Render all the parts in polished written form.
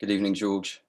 Good evening, George.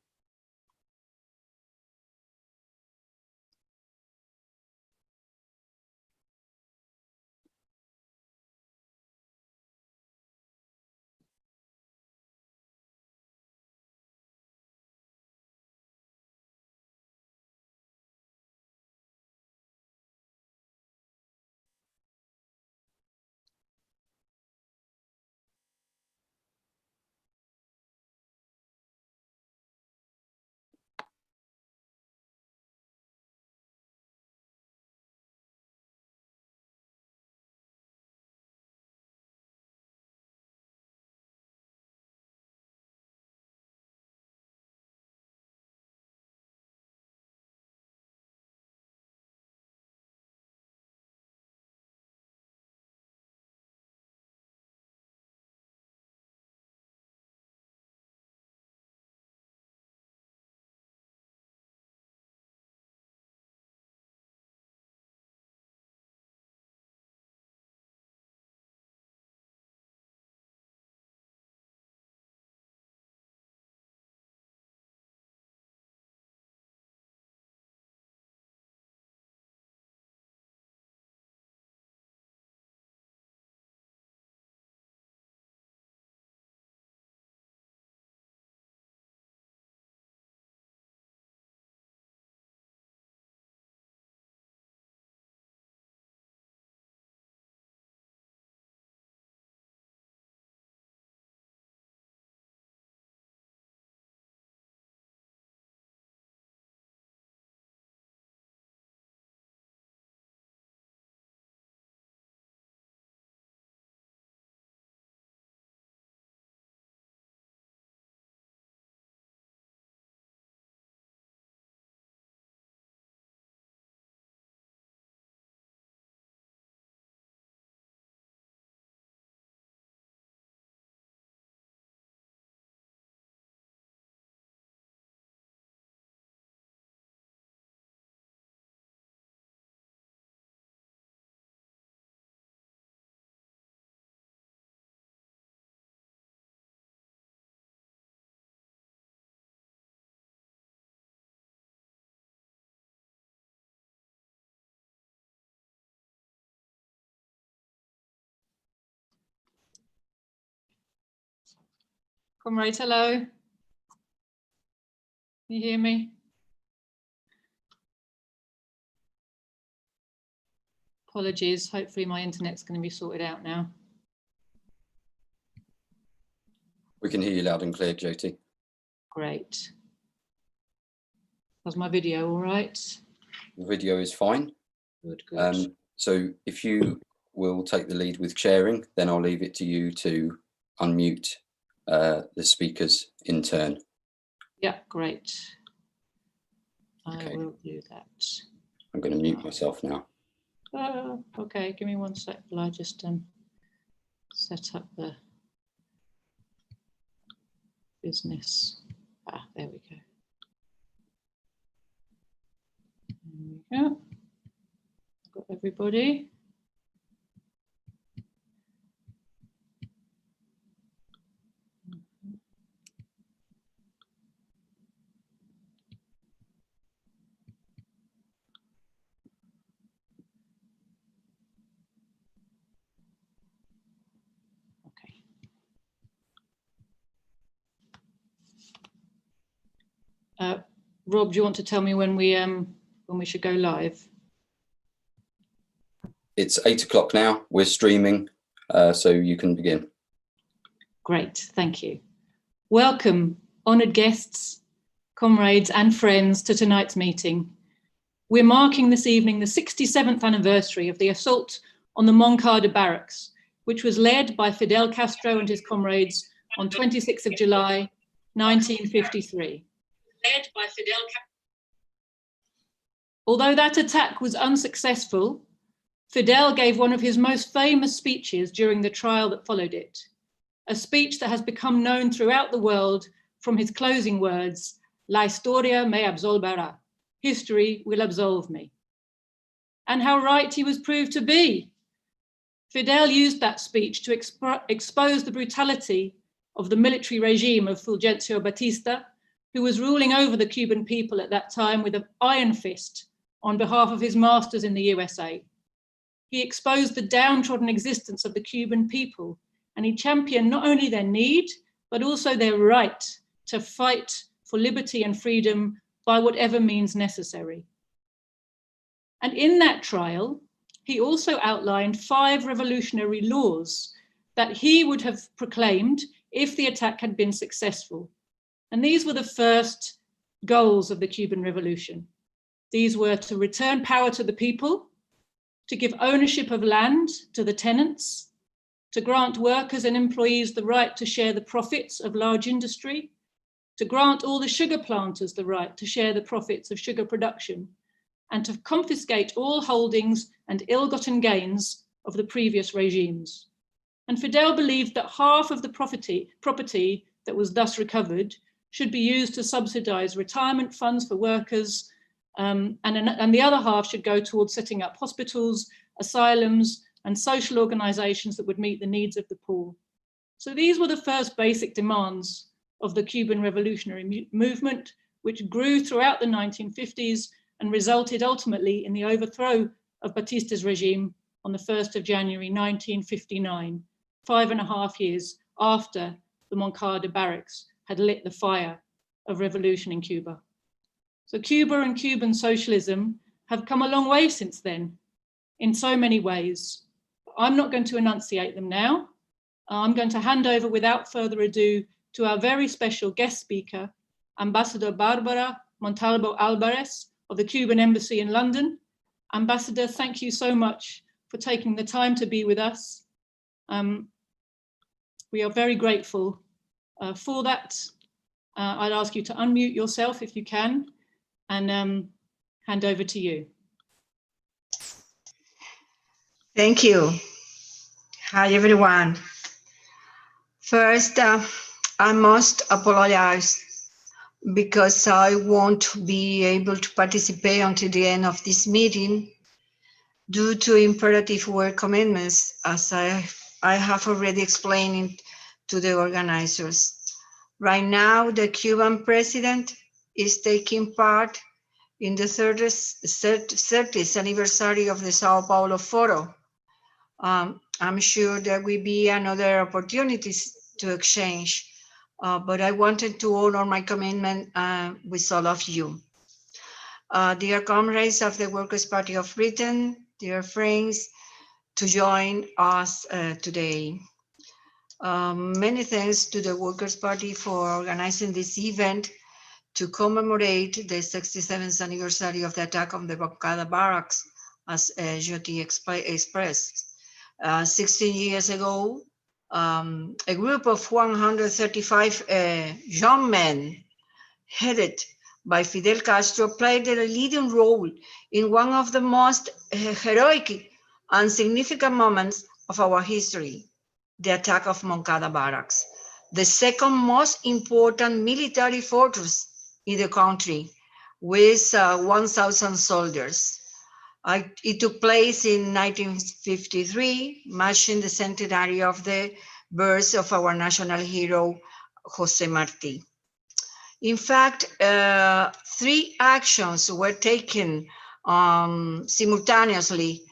Comrades, hello. Can you hear me? Apologies, hopefully my internet's going to be sorted out now. We can hear you loud and clear, Joti. Great. Was my video all right? The video is fine. Good, good. So if you will take the lead with sharing, then I'll leave it to you to unmute the speakers in turn. Yeah, great. Okay. I will do that. I'm going to mute myself now. Okay, give me 1 sec. Will I just set up the business? There we go. There we go. Got everybody. Rob, do you want to tell me when we should go live? It's 8 o'clock now. We're streaming, so you can begin. Great, thank you. Welcome, honoured guests, comrades and friends to tonight's meeting. We're marking this evening the 67th anniversary of the assault on the Moncada Barracks, which was led by Fidel Castro and his comrades on 26th of July, 1953. Although that attack was unsuccessful, Fidel gave one of his most famous speeches during the trial that followed it, a speech that has become known throughout the world from his closing words, "La historia me absolverá," history will absolve me. And how right he was proved to be. Fidel used that speech to expose the brutality of the military regime of Fulgencio Batista, who was ruling over the Cuban people at that time with an iron fist on behalf of his masters in the USA. He exposed the downtrodden existence of the Cuban people, and he championed not only their need, but also their right to fight for liberty and freedom by whatever means necessary. And in that trial, he also outlined 5 revolutionary laws that he would have proclaimed if the attack had been successful. And these were the first goals of the Cuban Revolution. These were to return power to the people, to give ownership of land to the tenants, to grant workers and employees the right to share the profits of large industry, to grant all the sugar planters the right to share the profits of sugar production, and to confiscate all holdings and ill-gotten gains of the previous regimes. And Fidel believed that half of the property that was thus recovered should be used to subsidize retirement funds for workers, and the other half should go towards setting up hospitals, asylums, and social organizations that would meet the needs of the poor. So these were the first basic demands of the Cuban revolutionary movement, which grew throughout the 1950s and resulted ultimately in the overthrow of Batista's regime on the 1st of January 1959, 5.5 years after the Moncada Barracks had lit the fire of revolution in Cuba. So Cuba and Cuban socialism have come a long way since then, in so many ways. I'm not going to enunciate them now. I'm going to hand over without further ado to our very special guest speaker, Ambassador Barbara Montalvo Alvarez of the Cuban Embassy in London. Ambassador, thank you so much for taking the time to be with us. We are very grateful for that. I'd ask you to unmute yourself if you can, and hand over to you. Thank you. Hi, everyone. First, I must apologize because I won't be able to participate until the end of this meeting due to imperative work commitments, as I have already explained to the organizers. Right now, the Cuban president is taking part in the 30th anniversary of the Sao Paulo Forum. I'm sure there will be another opportunities to exchange, but I wanted to honor my commitment with all of you. Dear comrades of the Workers' Party of Britain, dear friends, to join us today. Many thanks to the Workers' Party for organizing this event to commemorate the 67th anniversary of the attack on the Moncada Barracks, as Joti expressed. 16 years ago, a group of 135 young men headed by Fidel Castro played a leading role in one of the most heroic and significant moments of our history, the attack of Moncada Barracks, the second most important military fortress in the country, with 1,000 soldiers. It took place in 1953, marking the centenary of the birth of our national hero, José Martí. In fact, 3 actions were taken simultaneously: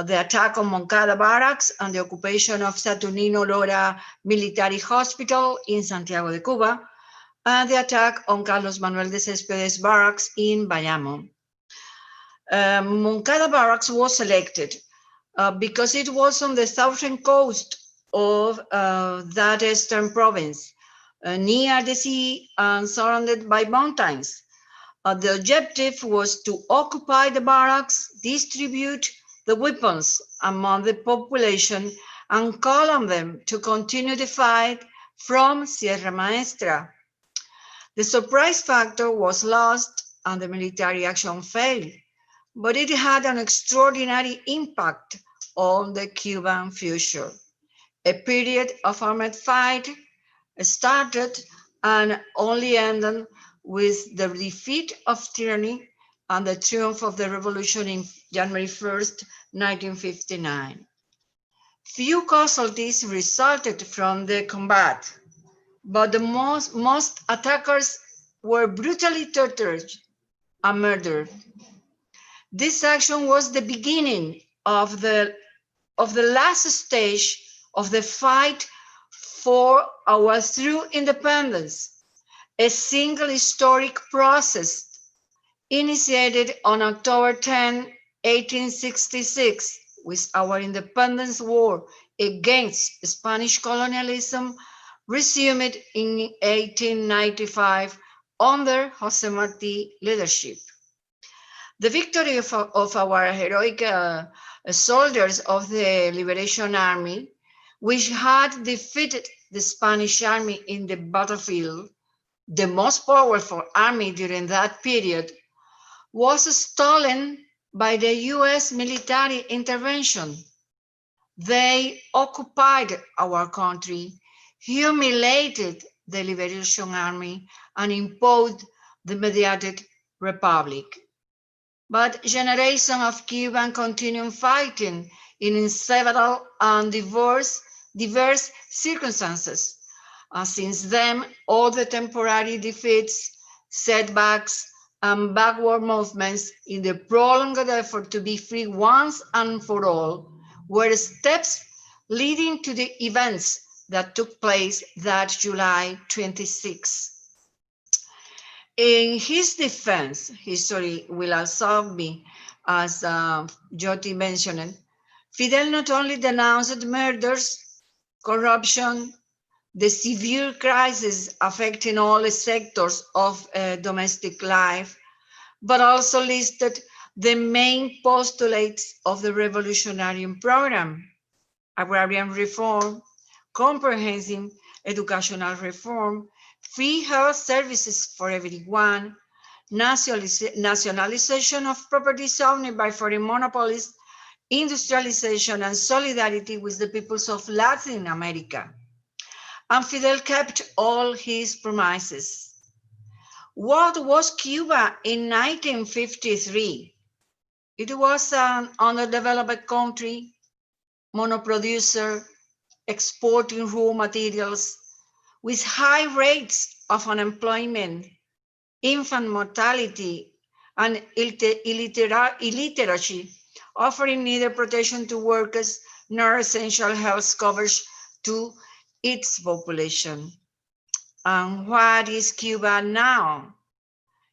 the attack on Moncada Barracks and the occupation of Saturnino Lora Military Hospital in Santiago de Cuba, and the attack on Carlos Manuel de Céspedes Barracks in Bayamo. Moncada Barracks was selected because it was on the southern coast of that eastern province, near the sea and surrounded by mountains. The objective was to occupy the barracks, distribute the weapons among the population, and call on them to continue the fight from Sierra Maestra. The surprise factor was lost and the military action failed, but it had an extraordinary impact on the Cuban future. A period of armed fight started and only ended with the defeat of tyranny and the triumph of the revolution in January 1st, 1959. Few casualties resulted from the combat, but the most attackers were brutally tortured and murdered. This action was the beginning of the last stage of the fight for our true independence, a single historic process initiated on October 10, 1866, with our independence war against Spanish colonialism resumed in 1895 under Jose Marti leadership. The victory of our heroic soldiers of the Liberation Army, which had defeated the Spanish army in the battlefield, the most powerful army during that period, was stolen by the US military intervention. They occupied our country, humiliated the Liberation Army, and imposed the mediated republic. But generations of Cubans continued fighting in several and diverse circumstances. Since then, all the temporary defeats, setbacks, and backward movements in the prolonged effort to be free once and for all were steps leading to the events that took place that July 26. In his defense, history will absolve me, as Joti mentioned, Fidel not only denounced murders, corruption, the severe crisis affecting all sectors of domestic life, but also listed the main postulates of the revolutionary program: agrarian reform, comprehensive educational reform, free health services for everyone, nationalization of properties owned by foreign monopolies, industrialization, and solidarity with the peoples of Latin America. And Fidel kept all his promises. What was Cuba in 1953? It was an underdeveloped country, monoproducer, exporting raw materials, with high rates of unemployment, infant mortality, and illiteracy, offering neither protection to workers nor essential health coverage to its population. And what is Cuba now?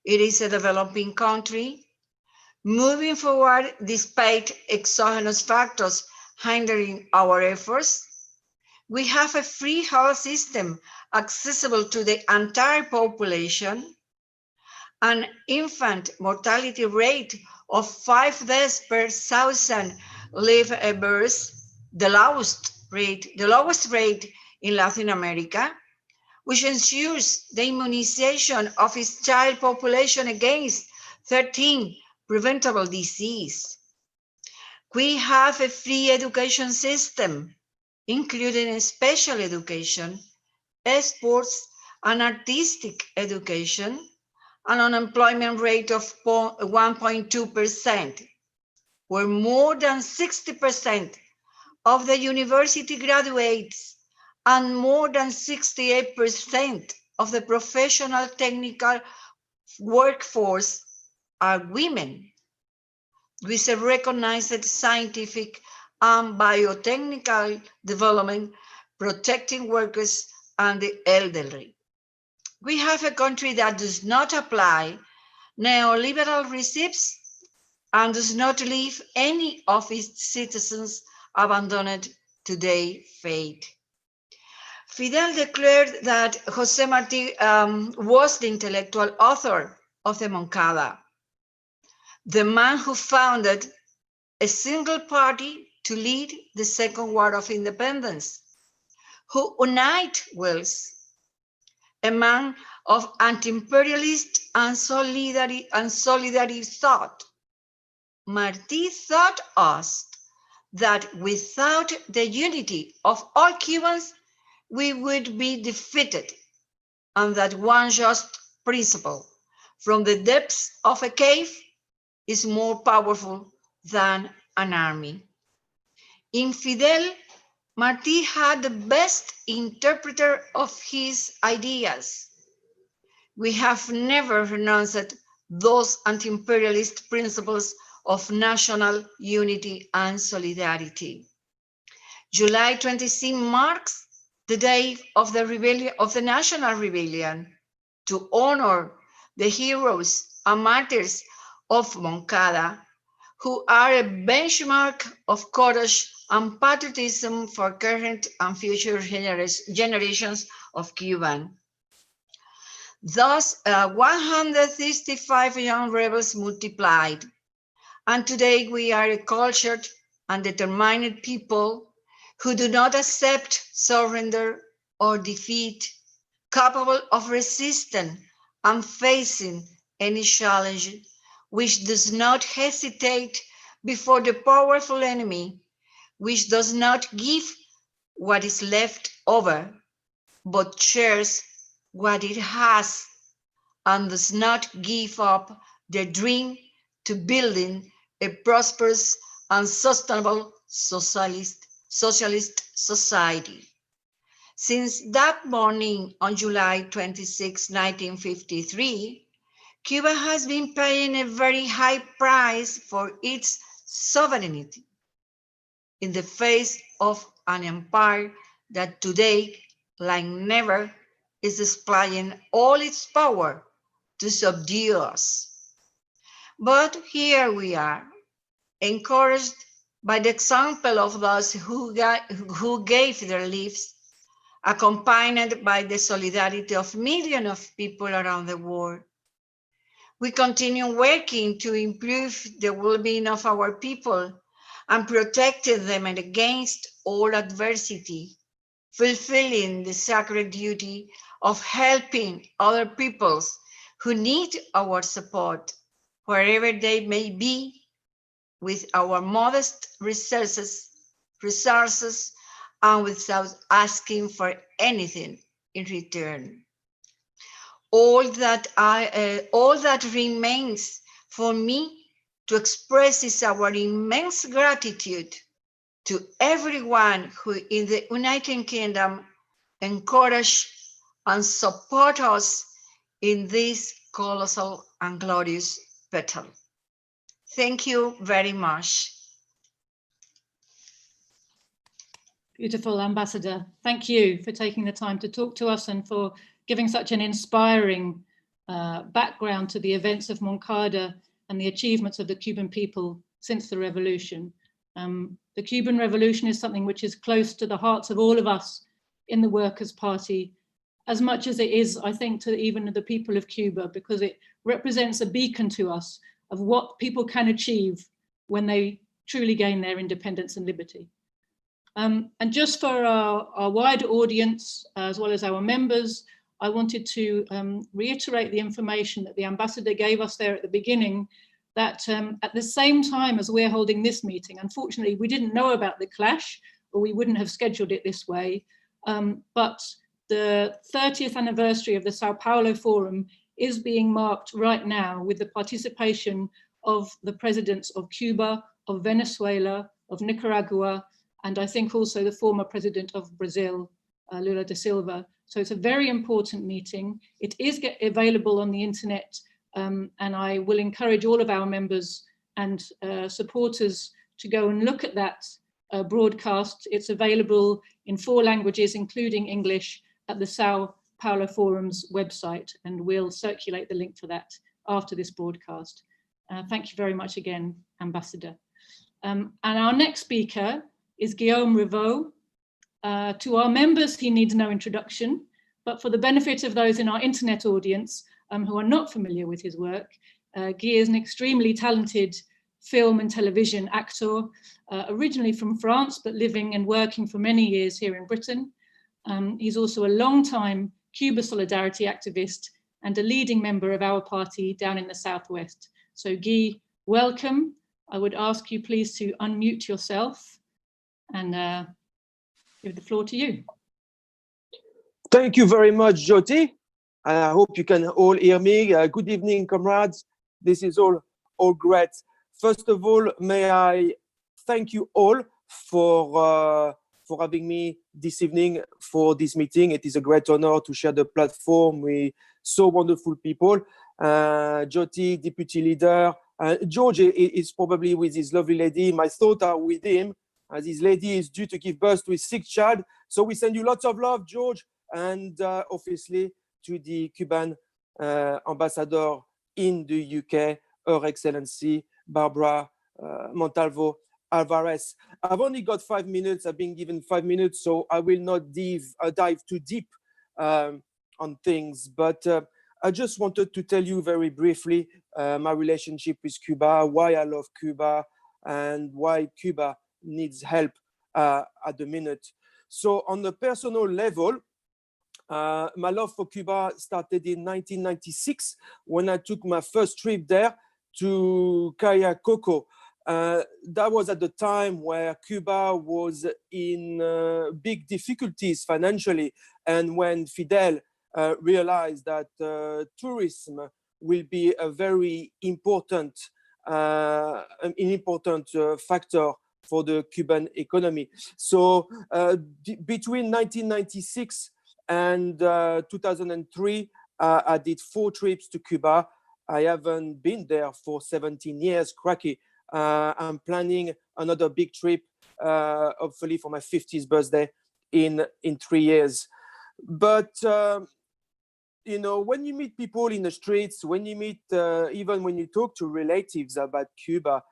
It is a developing country, moving forward despite exogenous factors hindering our efforts. We have a free health system accessible to the entire population, an infant mortality rate of 5 deaths per 1,000 live births, the lowest rate in Latin America, which ensures the immunization of its child population against 13 preventable diseases. We have a free education system, including special education, sports and artistic education, an unemployment rate of 1.2%, where more than 60% of the university graduates and more than 68% of the professional technical workforce are women, with a recognized scientific and biotechnical development protecting workers and the elderly. We have a country that does not apply neoliberal regimes and does not leave any of its citizens abandoned to their fate. Fidel declared that Jose Marti was the intellectual author of the Moncada, the man who founded a single party to lead the Second War of Independence, who united wills, a man of anti-imperialist and solidary thought. Marti taught us that without the unity of all Cubans, we would be defeated, and that one just principle from the depths of a cave is more powerful than an army. In Fidel, Martí had the best interpreter of his ideas. We have never renounced those anti-imperialist principles of national unity and solidarity. July 26 marks the day of the rebellion, of the national rebellion, to honor the heroes and martyrs of Moncada, who are a benchmark of courage and patriotism for current and future generations of Cubans. Thus, 165 young rebels multiplied, and today we are a cultured and determined people who do not accept surrender or defeat, capable of resisting and facing any challenge, which does not hesitate before the powerful enemy, which does not give what is left over, but shares what it has, and does not give up the dream to building a prosperous and sustainable socialist society. Since that morning on July 26, 1953, Cuba has been paying a very high price for its sovereignty in the face of an empire that today, like never, is displaying all its power to subdue us. But here we are, encouraged by the example of those who gave their lives, accompanied by the solidarity of millions of people around the world. We continue working to improve the well-being of our people and protecting them against all adversity, fulfilling the sacred duty of helping other peoples who need our support, wherever they may be, with our modest resources, and without asking for anything in return. All that remains for me to express is our immense gratitude to everyone who in the United Kingdom encourage and support us in this colossal and glorious battle. Thank you very much. Beautiful, Ambassador. Thank you for taking the time to talk to us and for giving such an inspiring background to the events of Moncada and the achievements of the Cuban people since the revolution. The Cuban Revolution is something which is close to the hearts of all of us in the Workers' Party, as much as it is, I think, to even the people of Cuba, because it represents a beacon to us of what people can achieve when they truly gain their independence and liberty. And just for our wider audience, as well as our members, I wanted to reiterate the information that the ambassador gave us there at the beginning, that at the same time as we're holding this meeting, unfortunately, we didn't know about the clash, or we wouldn't have scheduled it this way, but the 30th anniversary of the Sao Paulo Forum is being marked right now with the participation of the presidents of Cuba, of Venezuela, of Nicaragua, and I think also the former president of Brazil, Lula da Silva. So it's a very important meeting. It is available on the internet, and I will encourage all of our members and supporters to go and look at that broadcast. It's available in 4 languages, including English, at the Sao Paulo Forum's website, and we'll circulate the link to that after this broadcast. Thank you very much again, Ambassador. And our next speaker is Gui Rivaud. To our members, he needs no introduction, but for the benefit of those in our internet audience who are not familiar with his work, Gui is an extremely talented film and television actor, originally from France, but living and working for many years here in Britain. He's also a long-time Cuba solidarity activist and a leading member of our party down in the Southwest. So Gui, welcome. I would ask you please to unmute yourself and give the floor to you. Thank you very much, Joti. I hope you can all hear me. Good evening, comrades. This is all great. First of all, may I thank you all for for having me this evening for this meeting. It is a great honor to share the platform with so wonderful people. Joti, deputy leader. George is probably with his lovely lady. My thoughts are with him, as his lady is due to give birth to his sixth child. So we send you lots of love, George, and obviously to the Cuban ambassador in the UK, Her Excellency Barbara Montalvo Alvarez. I've only got 5 minutes. I've been given 5 minutes, so I will not dive too deep on things. But I just wanted to tell you very briefly my relationship with Cuba, why I love Cuba, and why Cuba needs help at the minute. So on the personal level, my love for Cuba started in 1996 when I took my first trip there to Cayacoco. That was at the time where Cuba was in big difficulties financially, and when Fidel realized that tourism will be a very important, factor for the Cuban economy. So between 1996 and 2003, I did 4 trips to Cuba. I haven't been there for 17 years, cracky. I'm planning another big trip, hopefully for my 50th birthday in 3 years. But, you know, when you meet people in the streets, when you meet, even when you talk to relatives about Cuba,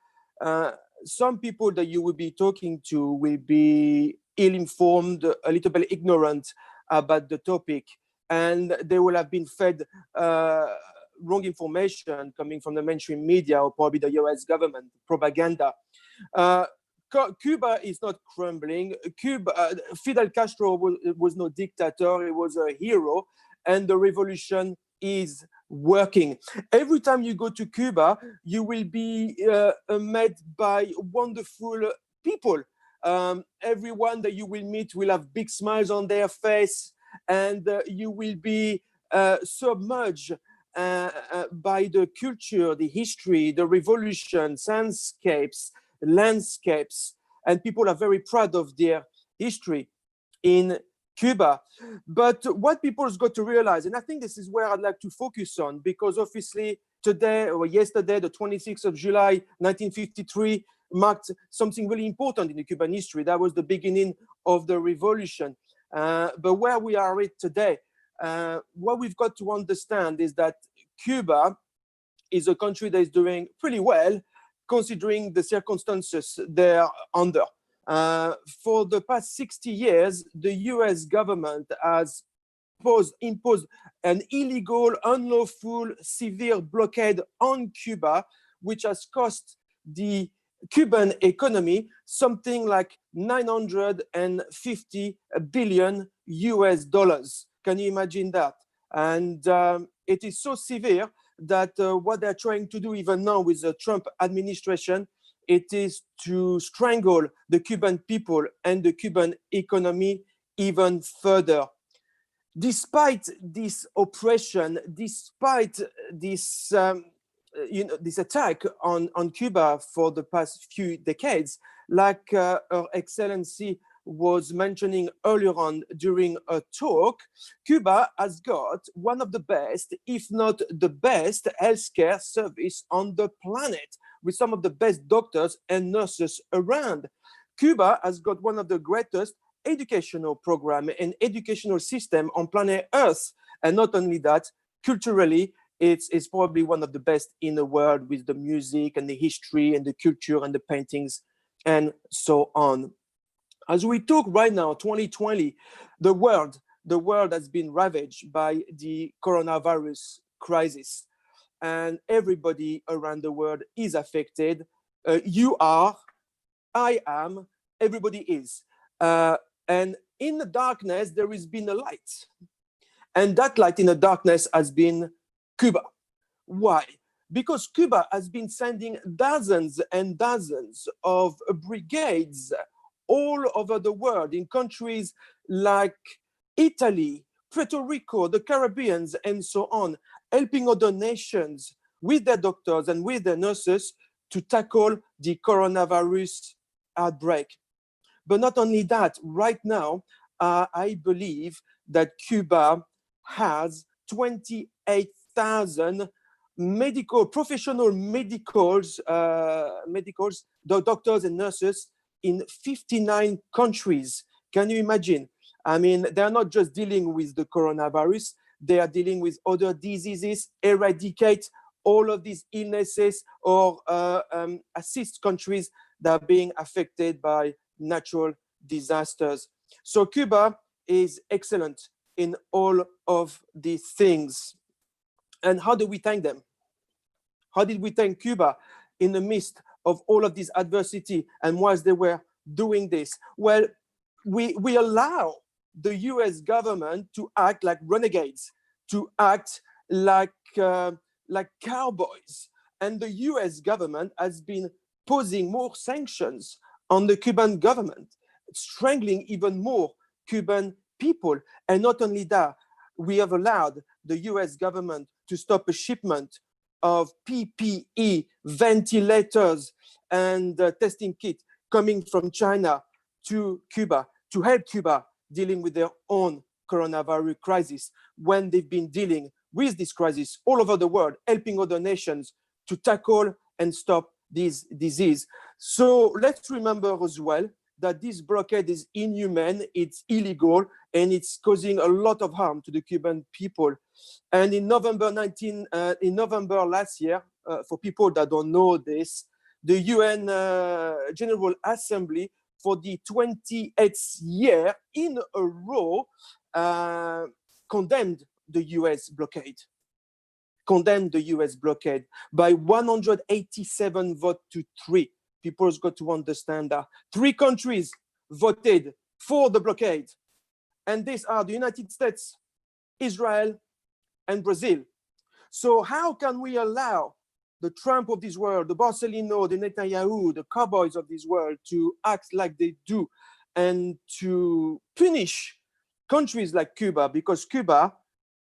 some people that you will be talking to will be ill-informed, a little bit ignorant about the topic, and they will have been fed wrong information coming from the mainstream media or probably the US government propaganda. Cuba is not crumbling. Fidel Castro was no dictator, he was a hero, and the revolution is working. Every time you go to Cuba, you will be met by wonderful people. Everyone that you will meet will have big smiles on their face, and you will be submerged by the culture, the history, the revolution, landscapes, and people are very proud of their history in Cuba. But what people's got to realize, and I think this is where I'd like to focus on, because obviously today or yesterday, the 26th of July, 1953, marked something really important in the Cuban history. That was the beginning of the revolution. But where we are at today, what we've got to understand is that Cuba is a country that is doing pretty well, considering the circumstances they're under. For the past 60 years, the US government has imposed an illegal, unlawful, severe blockade on Cuba, which has cost the Cuban economy something like 950 billion US dollars. Can you imagine that? And it is so severe that what they're trying to do even now with the Trump administration, it is to strangle the Cuban people and the Cuban economy even further. Despite this oppression, despite this, this attack on Cuba for the past few decades, like Her Excellency was mentioning earlier on during a talk, Cuba has got one of the best, if not the best, healthcare service on the planet, with some of the best doctors and nurses around. Cuba has got one of the greatest educational program and educational system on planet Earth. And not only that, culturally, it's probably one of the best in the world, with the music and the history and the culture and the paintings and so on. As we talk right now, 2020, the world has been ravaged by the coronavirus crisis, and everybody around the world is affected. You are, I am, everybody is. And in the darkness, there has been a light. And that light in the darkness has been Cuba. Why? Because Cuba has been sending dozens and dozens of brigades all over the world, in countries like Italy, Puerto Rico, the Caribbean, and so on, helping other nations with their doctors and with their nurses to tackle the coronavirus outbreak. But not only that, right now, I believe that Cuba has 28,000 professional medicals, the doctors and nurses in 59 countries. Can you imagine? I mean, they're not just dealing with the coronavirus, they are dealing with other diseases, eradicate all of these illnesses, or assist countries that are being affected by natural disasters. So Cuba is excellent in all of these things. And how do we thank them? How did we thank Cuba in the midst of all of this adversity and whilst they were doing this? Well, we allow the US government to act like renegades, to act like cowboys. And the US government has been posing more sanctions on the Cuban government, strangling even more Cuban people. And not only that, we have allowed the US government to stop a shipment of PPE, ventilators, and testing kits coming from China to Cuba to help Cuba dealing with their own coronavirus crisis, when they've been dealing with this crisis all over the world, helping other nations to tackle and stop this disease. So let's remember as well that this blockade is inhumane, it's illegal, and it's causing a lot of harm to the Cuban people. And in November last year, for people that don't know this, the UN General Assembly, for the 28th year in a row, condemned the US blockade. Condemned the US blockade by 187 votes to 3. People's got to understand that 3 countries voted for the blockade. And these are the United States, Israel, and Brazil. So how can we allow the Trump of this world, the Borsellino, the Netanyahu, the cowboys of this world to act like they do and to punish countries like Cuba? Because Cuba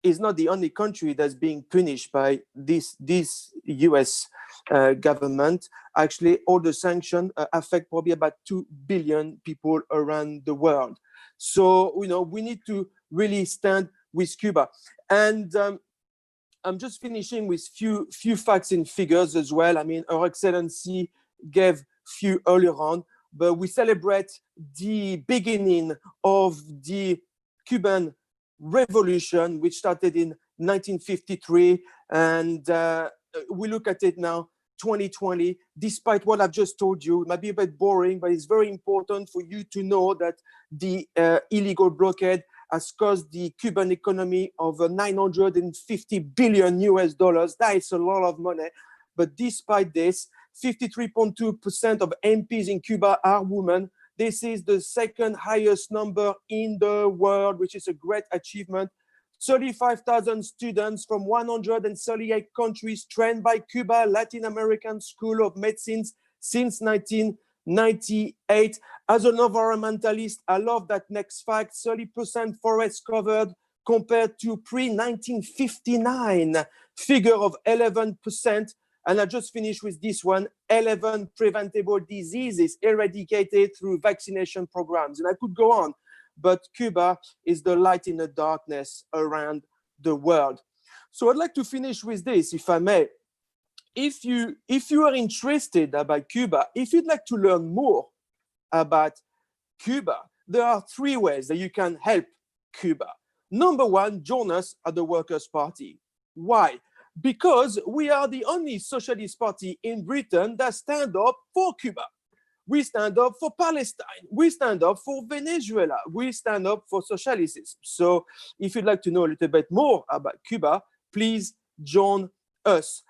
is not the only country that's being punished by this US government. Actually, all the sanctions affect probably about 2 billion people around the world. So, we need to really stand with Cuba. And I'm just finishing with few facts and figures as well. I mean, Her Excellency gave few earlier on, but we celebrate the beginning of the Cuban Revolution, which started in 1953, and we look at it now, 2020. Despite what I've just told you, it might be a bit boring, but it's very important for you to know that the illegal blockade has cost the Cuban economy over 950 billion US dollars. That is a lot of money. But despite this, 53.2% of MPs in Cuba are women. This is the second highest number in the world, which is a great achievement. 35,000 students from 138 countries trained by Cuba Latin American School of Medicine since 1998. As an environmentalist, I love that next fact: 30% forest covered compared to pre-1959 figure of 11%. And I just finished with this one: 11 preventable diseases eradicated through vaccination programs. And I could go on, but Cuba is the light in the darkness around the world. So I'd like to finish with this, if I may. If you are interested about Cuba, if you'd like to learn more about Cuba, there are 3 ways that you can help Cuba. Number 1, join us at the Workers' Party. Why? Because we are the only socialist party in Britain that stand up for Cuba. We stand up for Palestine. We stand up for Venezuela. We stand up for socialism. So if you'd like to know a little bit more about Cuba, please join us.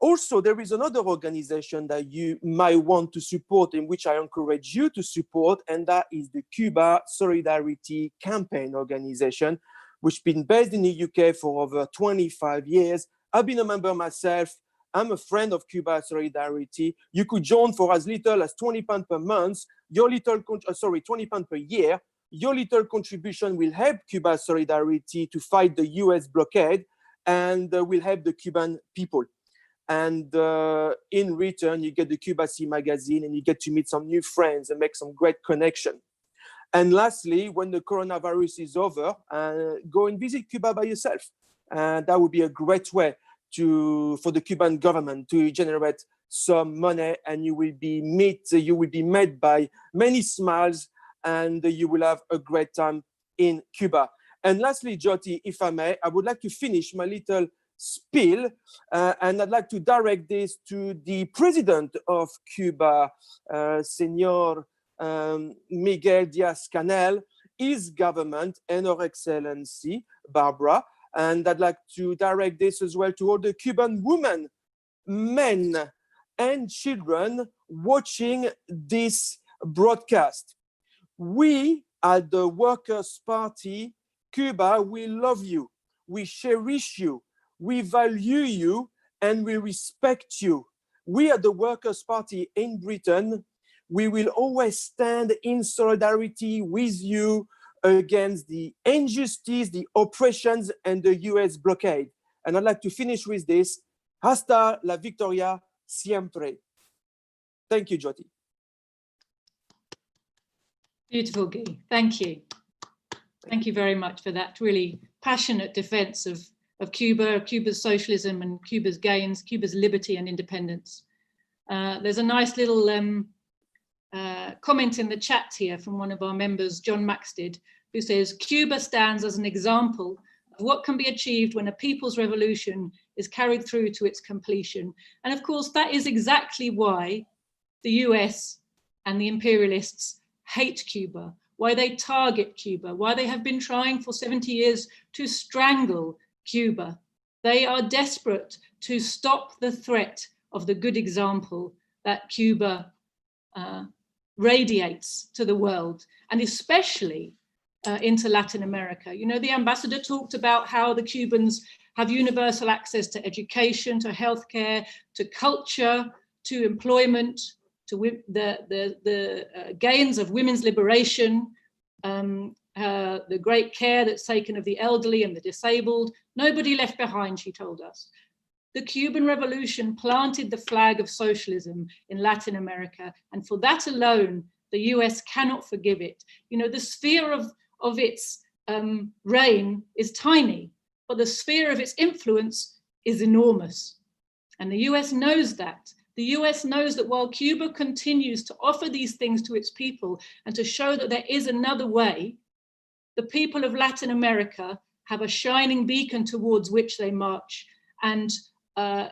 Also, there is another organization that you might want to support, in which I encourage you to support, and that is the Cuba Solidarity Campaign organization, which has been based in the UK for over 25 years. I've been a member myself. I'm a friend of Cuba Solidarity. You could join for as little as £20 per month. 20 pounds per year. Your little contribution will help Cuba Solidarity to fight the US blockade, and will help the Cuban people. And in return, you get the Cuba Sea magazine, and you get to meet some new friends and make some great connection. And lastly, when the coronavirus is over, go and visit Cuba by yourself. That would be a great way for the Cuban government to generate some money, and you will be met by many smiles, and you will have a great time in Cuba. And lastly, Joti, if I may, I would like to finish my little spiel, and I'd like to direct this to the president of Cuba, Senor Miguel Diaz-Canel, his government, and Her Excellency Barbara. And I'd like to direct this as well to all the Cuban women, men, and children watching this broadcast. We at the Workers' Party Cuba, we love you, we cherish you, we value you, and we respect you. We at the Workers' Party in Britain, we will always stand in solidarity with you against the injustice, the oppressions, and the US blockade. And I'd like to finish with this: hasta la victoria siempre. Thank you, Joti. Beautiful, Guy. Thank you. Thank you very much for that really passionate defense of Cuba, Cuba's socialism and Cuba's gains, Cuba's liberty and independence. There's a nice little comment in the chat here from one of our members, John Maxted, who says, Cuba stands as an example of what can be achieved when a people's revolution is carried through to its completion. And of course, that is exactly why the US and the imperialists hate Cuba, why they target Cuba, why they have been trying for 70 years to strangle Cuba. They are desperate to stop the threat of the good example that Cuba radiates to the world, and especially into Latin America. You know, the ambassador talked about how the Cubans have universal access to education, to healthcare, to culture, to employment, to the gains of women's liberation, the great care that's taken of the elderly and the disabled. Nobody left behind, she told us. The Cuban Revolution planted the flag of socialism in Latin America, and for that alone, the US cannot forgive it. You know, the sphere of its reign is tiny, but the sphere of its influence is enormous. And the US knows that. The US knows that while Cuba continues to offer these things to its people and to show that there is another way, the people of Latin America have a shining beacon towards which they march, and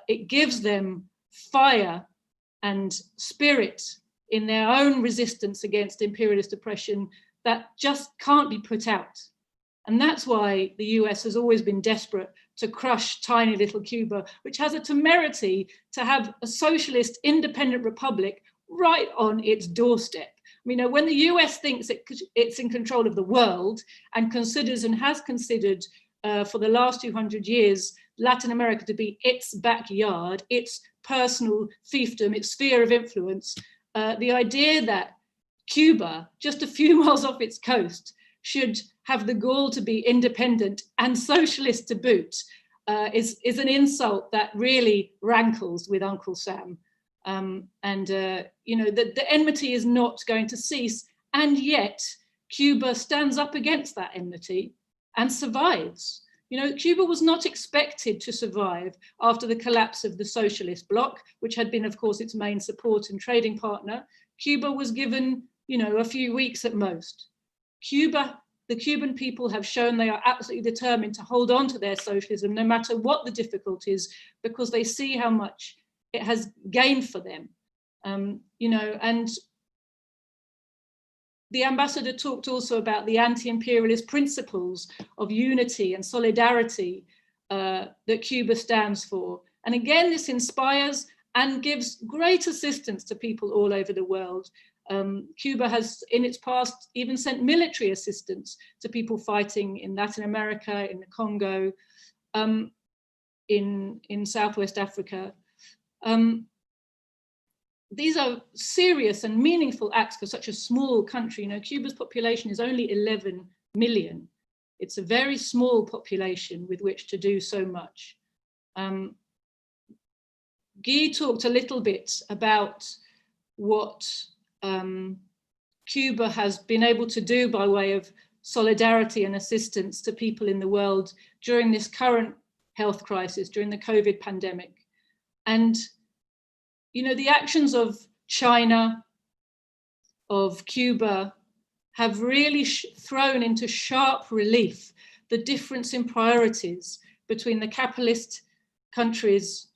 it gives them fire and spirit in their own resistance against imperialist oppression that just can't be put out. And that's why the US has always been desperate to crush tiny little Cuba, which has a temerity to have a socialist independent republic right on its doorstep. You know, when the US thinks it's in control of the world and considers and has considered for the last 200 years Latin America to be its backyard, its personal fiefdom, its sphere of influence, the idea that Cuba, just a few miles off its coast, should have the gall to be independent and socialist to boot is an insult that really rankles with Uncle Sam. You know, the enmity is not going to cease, and yet Cuba stands up against that enmity and survives. You know, Cuba was not expected to survive after the collapse of the socialist bloc, which had been, of course, its main support and trading partner. Cuba was given, you know, a few weeks at most. The Cuban people have shown they are absolutely determined to hold on to their socialism, no matter what the difficulties, because they see how much it has gained for them. You know, and the ambassador talked also about the anti-imperialist principles of unity and solidarity that Cuba stands for. And again, this inspires and gives great assistance to people all over the world. Cuba has, in its past, even sent military assistance to people fighting in Latin America, in the Congo, in Southwest Africa. These are serious and meaningful acts for such a small country. You know, Cuba's population is only 11 million. It's a very small population with which to do so much. Guy talked a little bit about what Cuba has been able to do by way of solidarity and assistance to people in the world during this current health crisis, during the COVID pandemic. And, you know, the actions of China, of Cuba, have really thrown into sharp relief the difference in priorities between the capitalist countries,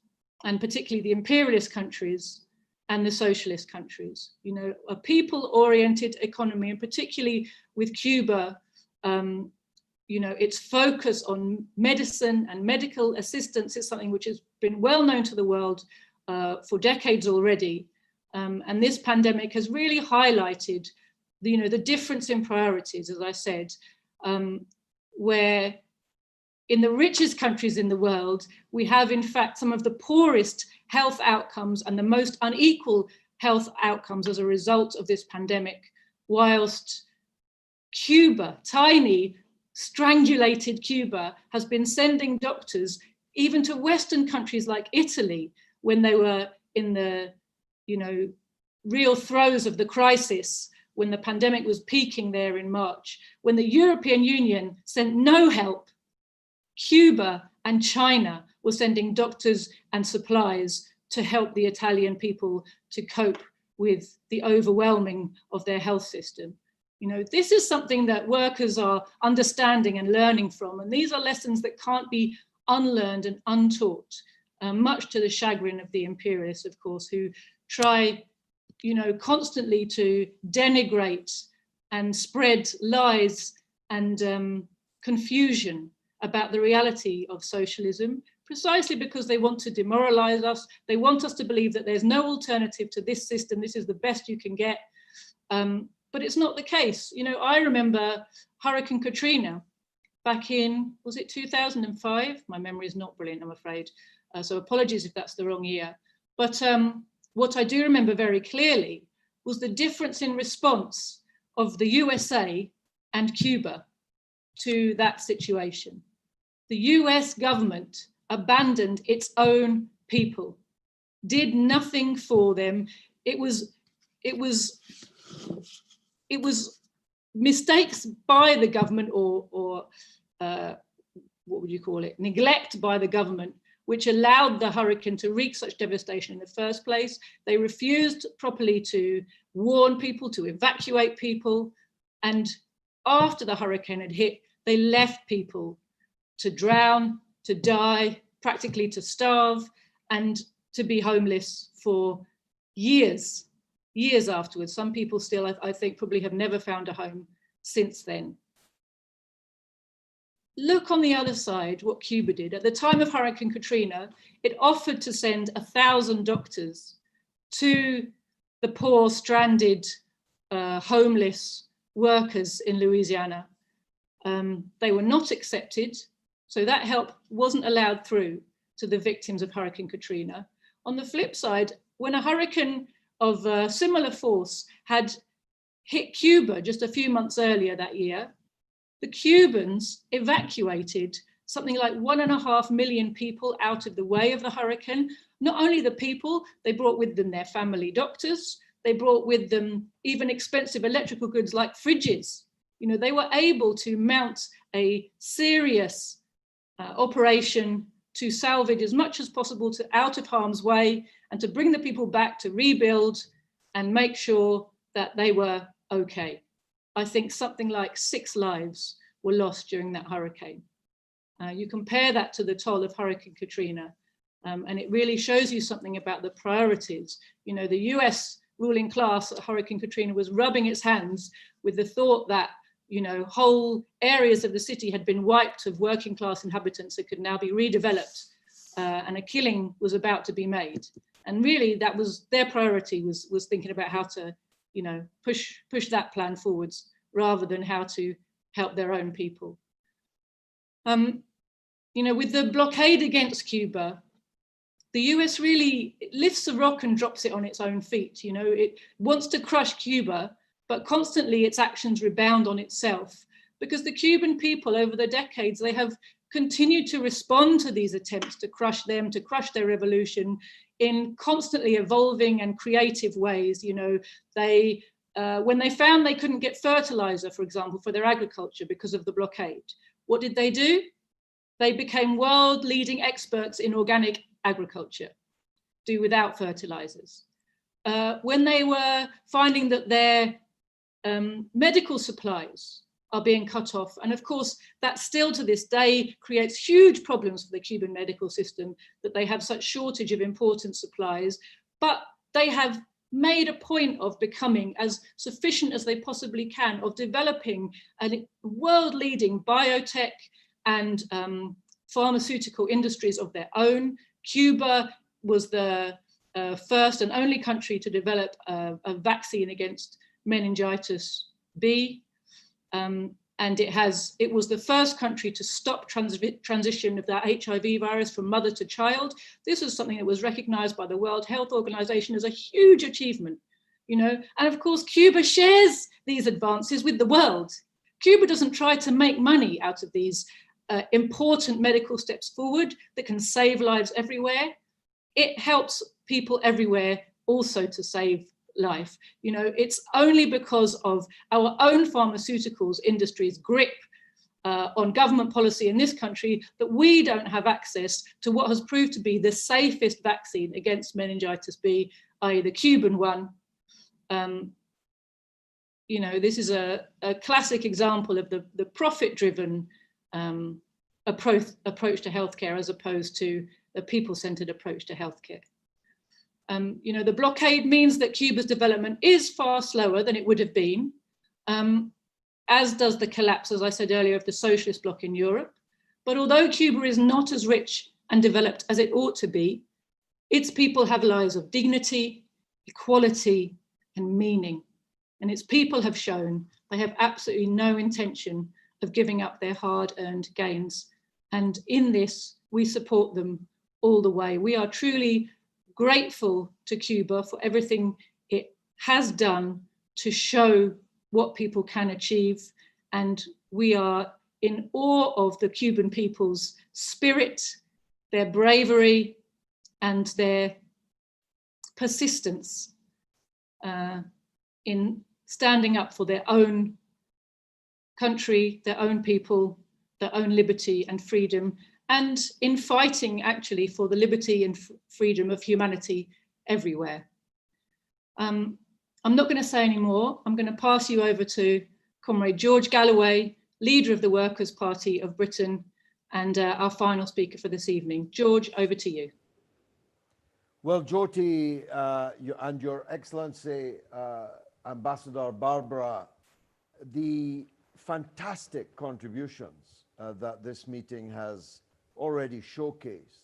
and particularly the imperialist countries, and the socialist countries. You know, a people-oriented economy, and particularly with Cuba, you know, its focus on medicine and medical assistance is something which has been well known to the world for decades already. And this pandemic has really highlighted the, you know, the difference in priorities, as I said, where in the richest countries in the world, we have in fact some of the poorest health outcomes and the most unequal health outcomes as a result of this pandemic, whilst Cuba, tiny, strangulated Cuba, has been sending doctors even to Western countries like Italy when they were in the, you know, real throes of the crisis, when the pandemic was peaking there in March, when the European Union sent no help. Cuba and China were sending doctors and supplies to help the Italian people to cope with the overwhelming of their health system. You know, this is something that workers are understanding and learning from, and these are lessons that can't be unlearned and untaught, much to the chagrin of the imperialists, of course, who try, you know, constantly to denigrate and spread lies and confusion about the reality of socialism, precisely because they want to demoralize us. They want us to believe that there's no alternative to this system. This is the best you can get. But it's not the case. You know, I remember Hurricane Katrina back in, was it 2005? My memory is not brilliant, I'm afraid. So apologies if that's the wrong year. But what I do remember very clearly was the difference in response of the USA and Cuba to that situation. The US government abandoned its own people, did nothing for them. It was mistakes by the government or what would you call it? Neglect by the government, which allowed the hurricane to wreak such devastation in the first place. They refused properly to warn people, to evacuate people. And after the hurricane had hit, they left people to drown, to die, practically to starve, and to be homeless for years afterwards. Some people still, I think, probably have never found a home since then. Look on the other side what Cuba did. At the time of Hurricane Katrina, it offered to send 1,000 doctors to the poor, stranded, homeless workers in Louisiana. They were not accepted, so that help wasn't allowed through to the victims of Hurricane Katrina. On the flip side, when a hurricane of similar force had hit Cuba just a few months earlier that year, the Cubans evacuated something like 1.5 million people out of the way of the hurricane. Not only the people, they brought with them their family doctors, they brought with them even expensive electrical goods like fridges. You know, they were able to mount a serious operation to salvage as much as possible to out of harm's way and to bring the people back to rebuild and make sure that they were okay. I think something like 6 lives were lost during that hurricane. You compare that to the toll of Hurricane Katrina, and it really shows you something about the priorities. You know, the US ruling class at Hurricane Katrina was rubbing its hands with the thought that, you know, whole areas of the city had been wiped of working class inhabitants that could now be redeveloped, and a killing was about to be made. And really that was their priority, was thinking about how to, you know, push that plan forwards rather than how to help their own people. You know, with the blockade against Cuba, the US really lifts a rock and drops it on its own feet. You know, it wants to crush Cuba, but constantly its actions rebound on itself, because the Cuban people over the decades, they have continued to respond to these attempts to crush them, to crush their revolution in constantly evolving and creative ways. You know, they When they found they couldn't get fertilizer, for example, for their agriculture because of the blockade, what did they do? They became world-leading experts in organic agriculture, do without fertilizers. When they were finding that their medical supplies are being cut off, and of course that still to this day creates huge problems for the Cuban medical system, that they have such shortage of important supplies, but they have made a point of becoming as sufficient as they possibly can, of developing a world-leading biotech and pharmaceutical industries of their own. Cuba was the first and only country to develop a vaccine against meningitis B. And it was the first country to stop transition of that HIV virus from mother to child. This was something that was recognized by the World Health Organization as a huge achievement, you know. And of course, Cuba shares these advances with the world. Cuba doesn't try to make money out of these important medical steps forward that can save lives everywhere. It helps people everywhere also to save life. You know, it's only because of our own pharmaceuticals industry's grip on government policy in this country that we don't have access to what has proved to be the safest vaccine against meningitis B, i.e. the Cuban one. You know, this is a classic example of the profit-driven approach to healthcare as opposed to a people-centered approach to healthcare. You know, the blockade means that Cuba's development is far slower than it would have been, as does the collapse, as I said earlier, of the socialist bloc in Europe. But although Cuba is not as rich and developed as it ought to be, its people have lives of dignity, equality, and meaning. And its people have shown they have absolutely no intention of giving up their hard-earned gains. And in this, we support them all the way. We are truly grateful to Cuba for everything it has done to show what people can achieve. And we are in awe of the Cuban people's spirit, their bravery, and their persistence in standing up for their own country, their own people, their own liberty and freedom, and in fighting actually for the liberty and freedom of humanity everywhere. I'm not going to say any more. I'm going to pass you over to Comrade George Galloway, leader of the Workers' Party of Britain, and our final speaker for this evening. George, over to you. Well, Joti, and Your Excellency, Ambassador Barbara, the fantastic contributions that this meeting has already showcased,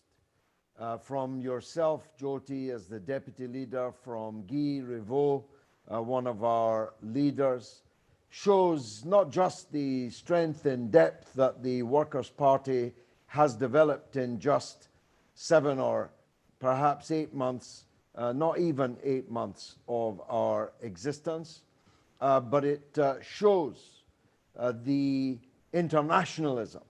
from yourself, Joti, as the deputy leader, from Gui Rivaud, one of our leaders, shows not just the strength and depth that the Workers' Party has developed in just 7 or perhaps 8 months, not even 8 months of our existence, but it shows the internationalism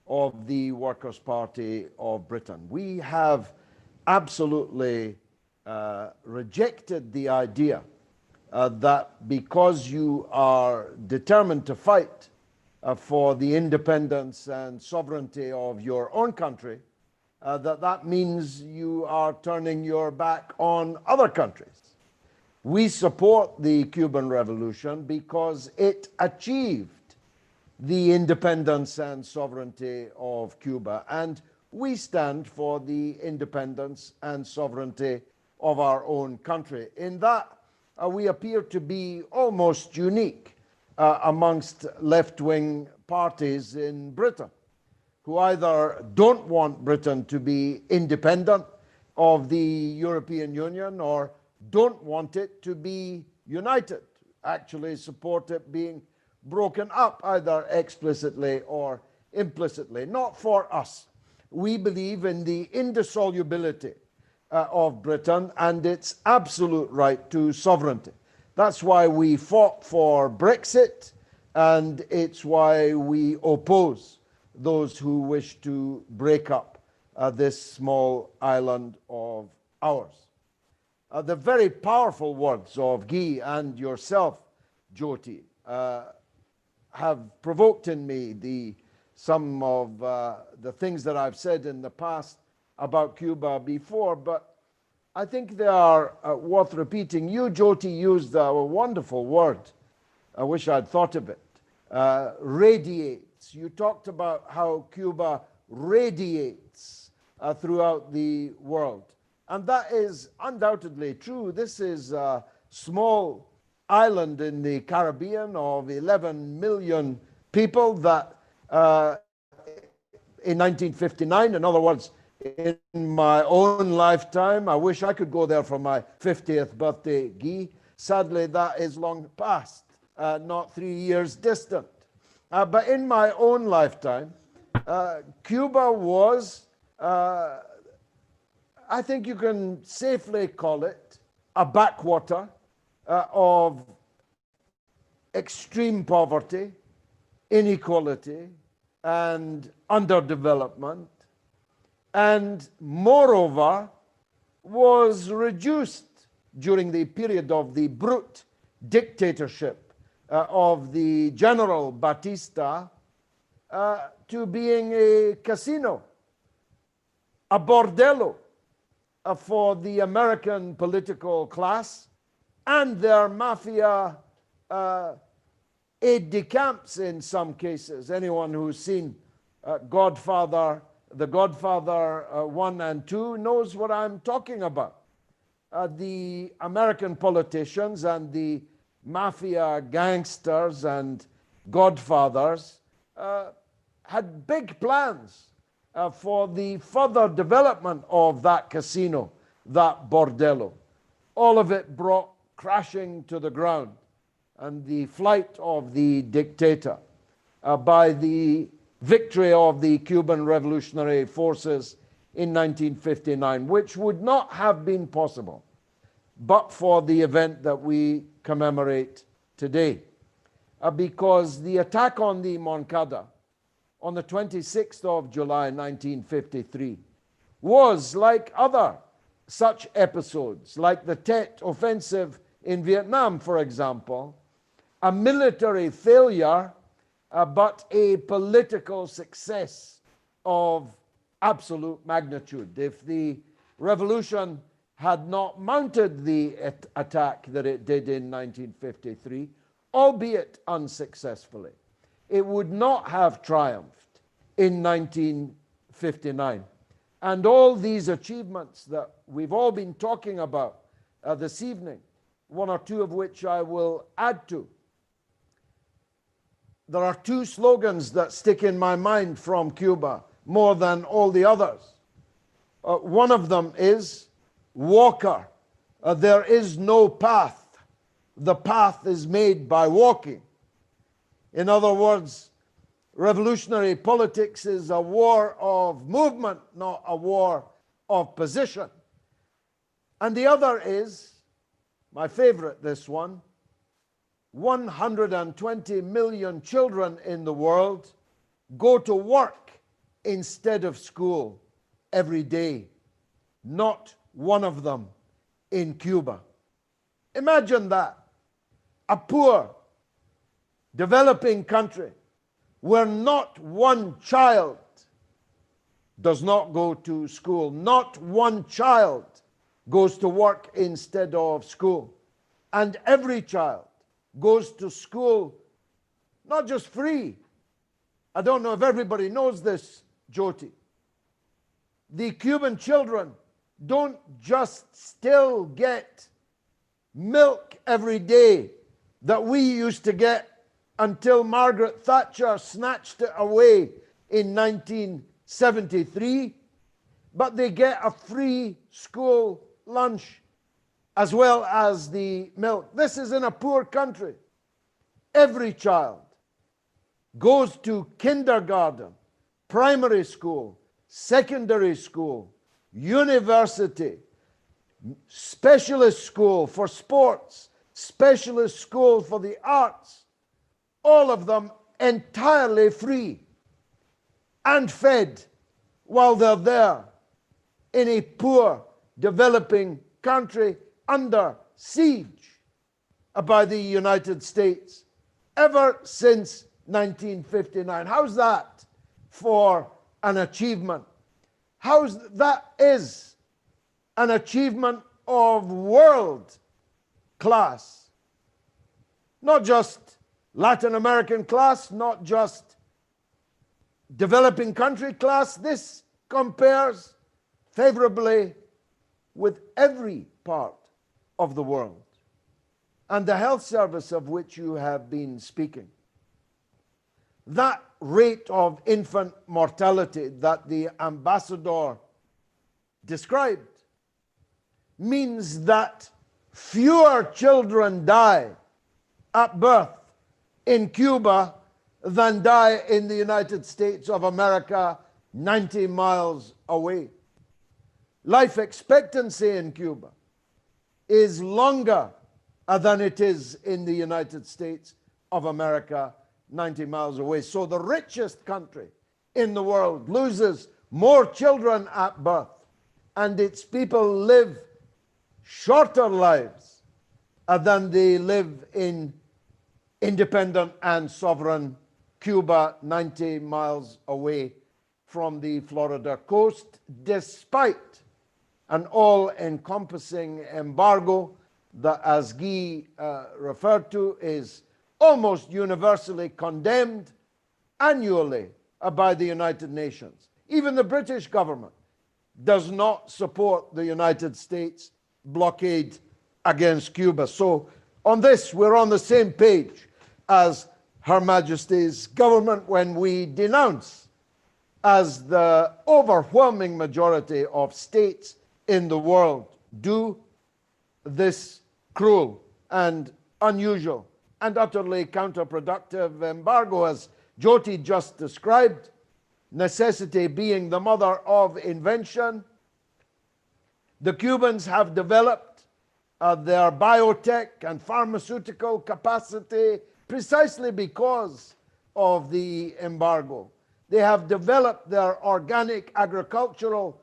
of the Workers' Party of Britain. We have absolutely rejected the idea that because you are determined to fight for the independence and sovereignty of your own country, that means you are turning your back on other countries. We support the Cuban Revolution because it achieved the independence and sovereignty of Cuba, and we stand for the independence and sovereignty of our own country. In that, we appear to be almost unique amongst left-wing parties in Britain, who either don't want Britain to be independent of the European Union or don't want it to be united, actually support it being broken up either explicitly or implicitly. Not for us. We believe in the indissolubility of Britain and its absolute right to sovereignty. That's why we fought for Brexit, and it's why we oppose those who wish to break up this small island of ours. The very powerful words of Guy and yourself, Joti, have provoked in me some of the things that I've said in the past about Cuba before, but I think they are worth repeating. You, Joti, used a wonderful word. I wish I'd thought of it. Radiates. You talked about how Cuba radiates throughout the world. And that is undoubtedly true. This is a small island in the Caribbean of 11 million people that in 1959, in other words, in my own lifetime, I wish I could go there for my 50th birthday, Guy. Sadly, that is long past, not 3 years distant. But in my own lifetime, Cuba was, I think you can safely call it, a backwater of extreme poverty, inequality, and underdevelopment, and moreover was reduced during the period of the brute dictatorship of the General Batista to being a casino, a bordello for the American political class and their mafia aide-de-camps in some cases. Anyone who's seen The Godfather 1 and 2 knows what I'm talking about. The American politicians and the mafia gangsters and godfathers had big plans for the further development of that casino, that bordello. All of it brought crashing to the ground, and the flight of the dictator by the victory of the Cuban revolutionary forces in 1959, which would not have been possible but for the event that we commemorate today. Because the attack on the Moncada on the 26th of July 1953 was, like other such episodes, like the Tet Offensive in Vietnam, for example, a military failure, but a political success of absolute magnitude. If the revolution had not mounted the attack that it did in 1953, albeit unsuccessfully, it would not have triumphed in 1959. And all these achievements that we've all been talking about this evening, one or two of which I will add to. There are two slogans that stick in my mind from Cuba more than all the others. One of them is, walker, there is no path. The path is made by walking. In other words, revolutionary politics is a war of movement, not a war of position. And the other is, my favorite, this one, 120 million children in the world go to work instead of school every day. Not one of them in Cuba. Imagine that. A poor, developing country where not one child does not go to school. Not one child goes to work instead of school. And every child goes to school not just free. I don't know if everybody knows this, Joti. The Cuban children don't just still get milk every day that we used to get until Margaret Thatcher snatched it away in 1973, but they get a free school lunch as well as the milk. This is in a poor country. Every child goes to kindergarten, primary school, secondary school, university, specialist school for sports, specialist school for the arts, all of them entirely free and fed while they're there in a poor, developing country under siege. by the United States ever since 1959. How's that for an achievement? That is an achievement of world class. Not just Latin American class, not just developing country class. This compares favorably with every part of the world. And the health service of which you have been speaking, that rate of infant mortality that the ambassador described means that fewer children die at birth in Cuba than die in the United States of America, 90 miles away. Life expectancy in Cuba is longer than it is in the United States of America, 90 miles away. So the richest country in the world loses more children at birth, and its people live shorter lives than they live in independent and sovereign Cuba, 90 miles away from the Florida coast, despite an all-encompassing embargo that, as Guy referred to, is almost universally condemned annually by the United Nations. Even the British government does not support the United States blockade against Cuba. So on this, we're on the same page as Her Majesty's government when we denounce, as the overwhelming majority of states in the world do, this cruel and unusual and utterly counterproductive embargo, as Joti just described, necessity being the mother of invention. The Cubans have developed their biotech and pharmaceutical capacity precisely because of the embargo. They have developed their organic agricultural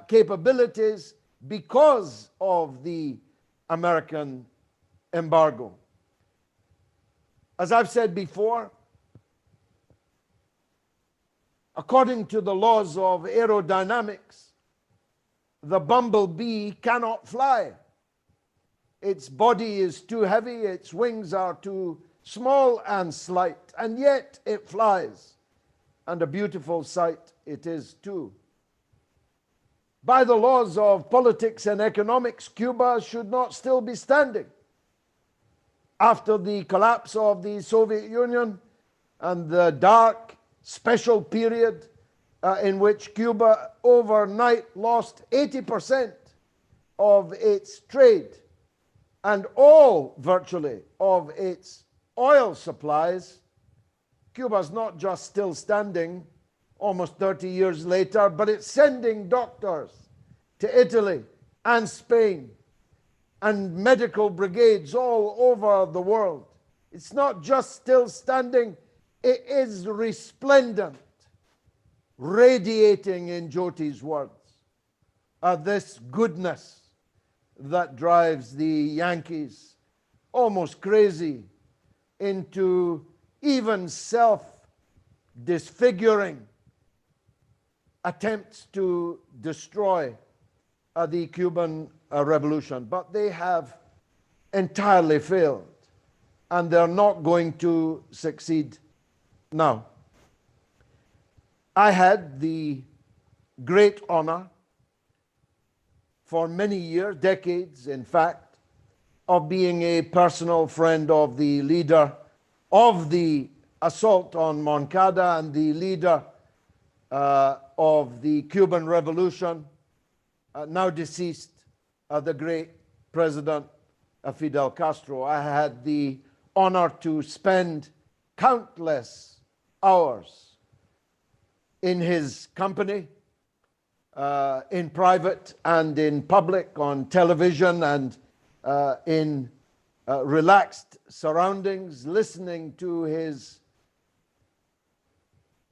capabilities because of the American embargo. As I've said before, according to the laws of aerodynamics, the bumblebee cannot fly. Its body is too heavy, its wings are too small and slight, and yet it flies. And a beautiful sight it is too. By the laws of politics and economics, Cuba should not still be standing. After the collapse of the Soviet Union and the dark special period in which Cuba overnight lost 80% of its trade and all, virtually, of its oil supplies, Cuba's not just still standing almost 30 years later, but it's sending doctors to Italy and Spain and medical brigades all over the world. It's not just still standing, it is resplendent, radiating, in Joti's words, this goodness that drives the Yankees almost crazy into even self-disfiguring attempts to destroy the Cuban Revolution. But they have entirely failed, and they're not going to succeed now. I had the great honor for many years, decades in fact, of being a personal friend of the leader of the assault on Moncada and the leader of the Cuban Revolution, now deceased, the great President Fidel Castro. I had the honor to spend countless hours in his company, in private and in public, on television and in relaxed surroundings, listening to his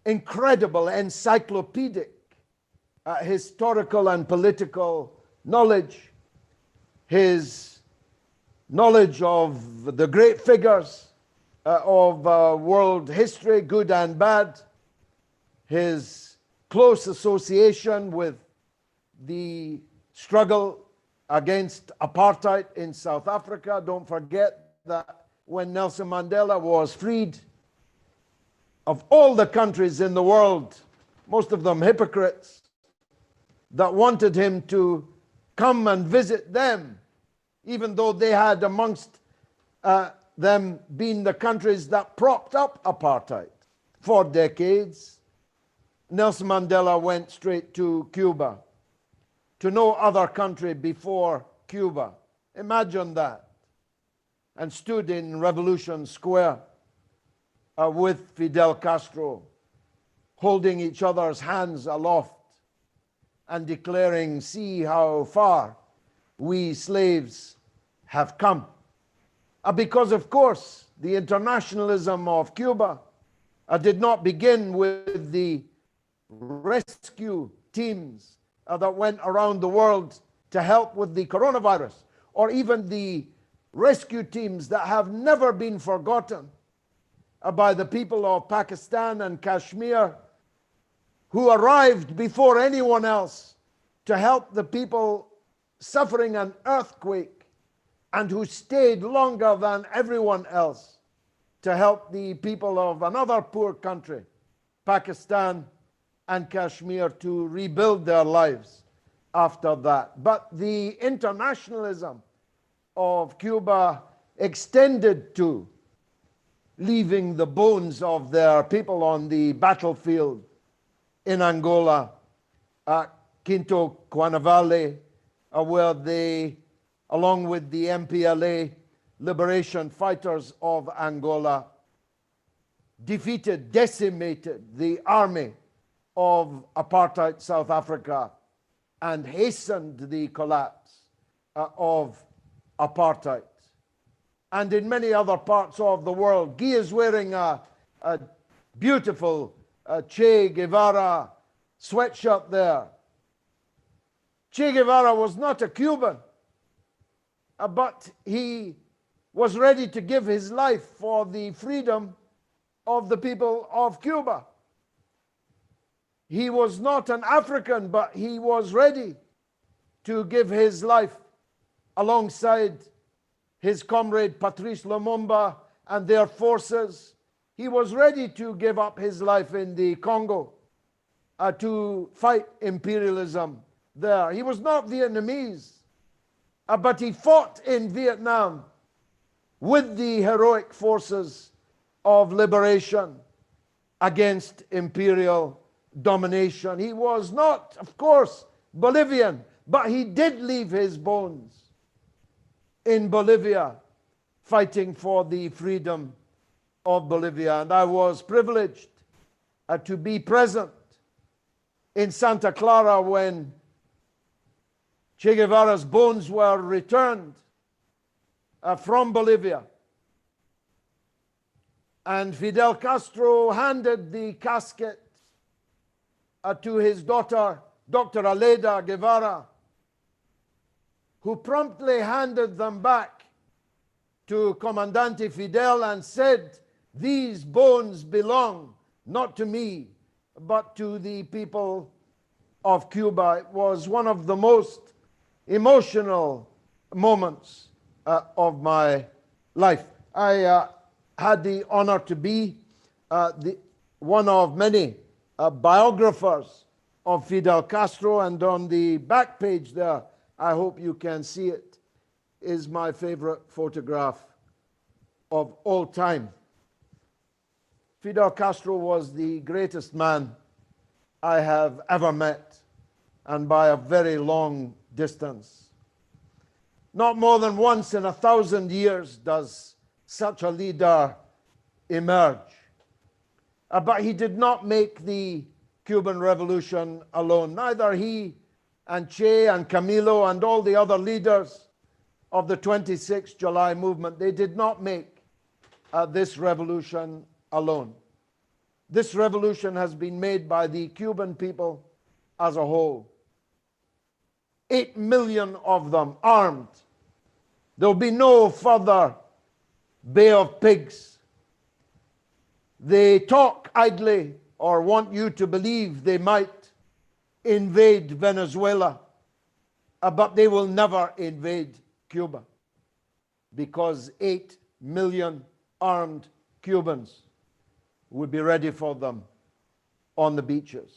incredible encyclopedic historical and political knowledge, his knowledge of the great figures of world history, good and bad, his close association with the struggle against apartheid in South Africa. Don't forget that when Nelson Mandela was freed, of all the countries in the world, most of them hypocrites, that wanted him to come and visit them, even though they had amongst them been the countries that propped up apartheid for decades. Nelson Mandela went straight to Cuba, to no other country before Cuba. Imagine that. And stood in Revolution Square with Fidel Castro, holding each other's hands aloft and declaring, "See how far we slaves have come." Because, of course, the internationalism of Cuba did not begin with the rescue teams that went around the world to help with the coronavirus, or even the rescue teams that have never been forgotten by the people of Pakistan and Kashmir, who arrived before anyone else to help the people suffering an earthquake, and who stayed longer than everyone else to help the people of another poor country, Pakistan and Kashmir, to rebuild their lives after that. But the internationalism of Cuba extended to leaving the bones of their people on the battlefield in Angola, at Quinto Cuanavale, where they, along with the MPLA liberation fighters of Angola, defeated, decimated the army of apartheid South Africa and hastened the collapse of apartheid. And in many other parts of the world, Guy is wearing a beautiful Che Guevara sweatshirt there. Che Guevara was not a Cuban, but he was ready to give his life for the freedom of the people of Cuba. He was not an African, but he was ready to give his life alongside his comrade Patrice Lumumba and their forces. He was ready to give up his life in the Congo to fight imperialism there. He was not Vietnamese, but he fought in Vietnam with the heroic forces of liberation against imperial domination. He was not, of course, Bolivian, but he did leave his bones in Bolivia, fighting for the freedom of Bolivia. And I was privileged to be present in Santa Clara when Che Guevara's bones were returned from Bolivia. And Fidel Castro handed the casket to his daughter, Dr. Aleda Guevara, who promptly handed them back to Comandante Fidel and said, "These bones belong not to me, but to the people of Cuba." It was one of the most emotional moments of my life. I had the honor to be one of many biographers of Fidel Castro, and on the back page there, I hope you can see it, is my favorite photograph of all time. Fidel Castro was the greatest man I have ever met, and by a very long distance. Not more than once in 1,000 years does such a leader emerge. But he did not make the Cuban Revolution alone. Neither he and Che and Camilo and all the other leaders of the 26th July movement, they did not make this revolution alone. This revolution has been made by the Cuban people as a whole. 8 million of them armed There'll be no further Bay of Pigs. They talk idly or want you to believe they might invade Venezuela, but they will never invade Cuba, because 8 million armed Cubans would be ready for them on the beaches.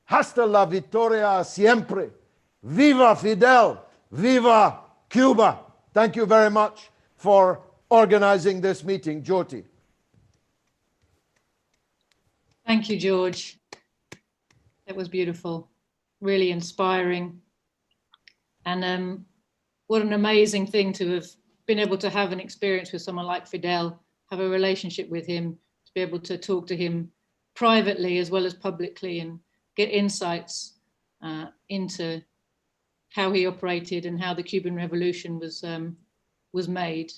Hasta la victoria siempre. Viva Fidel. Viva Cuba. Thank you very much for organizing this meeting, Joti. Thank you, George. That was beautiful, really inspiring. And what an amazing thing to have been able to have an experience with someone like Fidel, have a relationship with him, to be able to talk to him privately as well as publicly and get insights into how he operated and how the Cuban Revolution was made.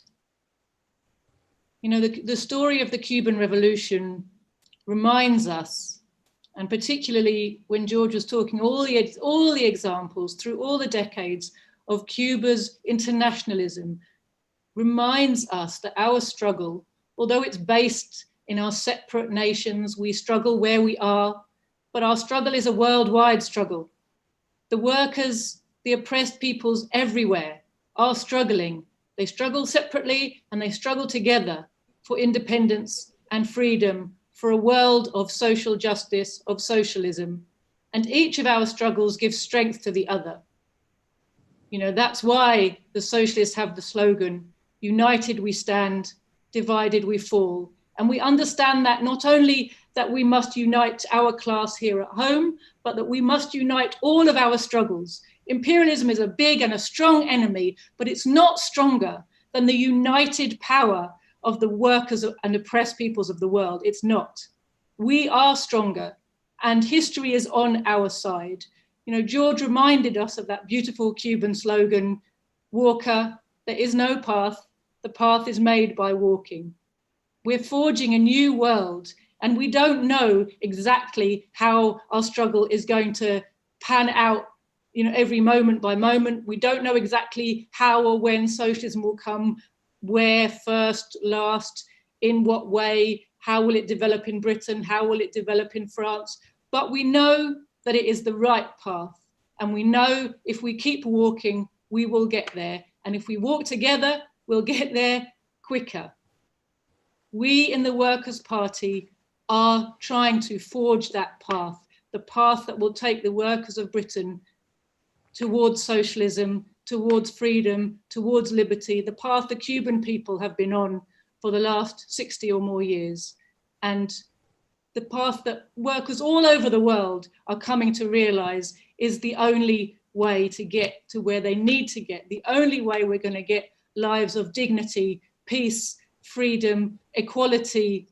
You know, the story of the Cuban Revolution reminds us, and particularly when George was talking, all the examples through all the decades of Cuba's internationalism, reminds us that our struggle, although it's based in our separate nations, we struggle where we are, but our struggle is a worldwide struggle. The workers, the oppressed peoples everywhere are struggling. They struggle separately and they struggle together for independence and freedom, for a world of social justice, of socialism. And each of our struggles gives strength to the other. You know, that's why the socialists have the slogan, united we stand, divided we fall. And we understand that not only that we must unite our class here at home, but that we must unite all of our struggles. Imperialism is a big and a strong enemy, but it's not stronger than the united power of the workers and oppressed peoples of the world. It's not. We are stronger, and history is on our side. You know, George reminded us of that beautiful Cuban slogan, Walker, there is no path, the path is made by walking. We're forging a new world, and we don't know exactly how our struggle is going to pan out, you know, every moment by moment. We don't know exactly how or when socialism will come, where first, last, in what way, how will it develop in Britain, how will it develop in France? But we know that it is the right path. And we know if we keep walking, we will get there. And if we walk together, we'll get there quicker. We in the Workers' Party are trying to forge that path, the path that will take the workers of Britain towards socialism, towards freedom, towards liberty, the path the Cuban people have been on for the last 60 or more years, and the path that workers all over the world are coming to realize is the only way to get to where they need to get, the only way we're going to get lives of dignity, peace, freedom, equality,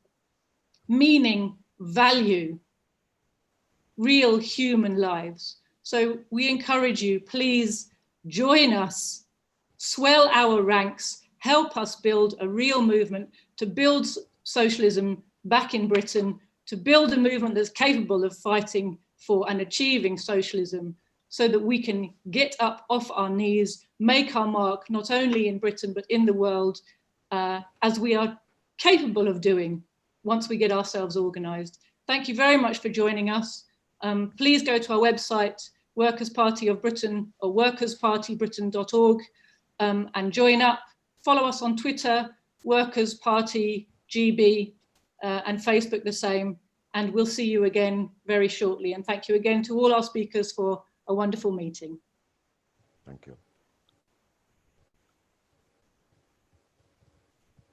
meaning, value, real human lives. So we encourage you, please join us, swell our ranks, help us build a real movement to build socialism back in Britain, to build a movement that's capable of fighting for and achieving socialism, so that we can get up off our knees, make our mark, not only in Britain, but in the world, as we are capable of doing once we get ourselves organized. Thank you very much for joining us. Please go to our website, Workers' Party of Britain, or workerspartybritain.org, and join up. Follow us on Twitter, Workers' Party GB, and Facebook the same. And we'll see you again very shortly. And thank you again to all our speakers for a wonderful meeting. Thank you.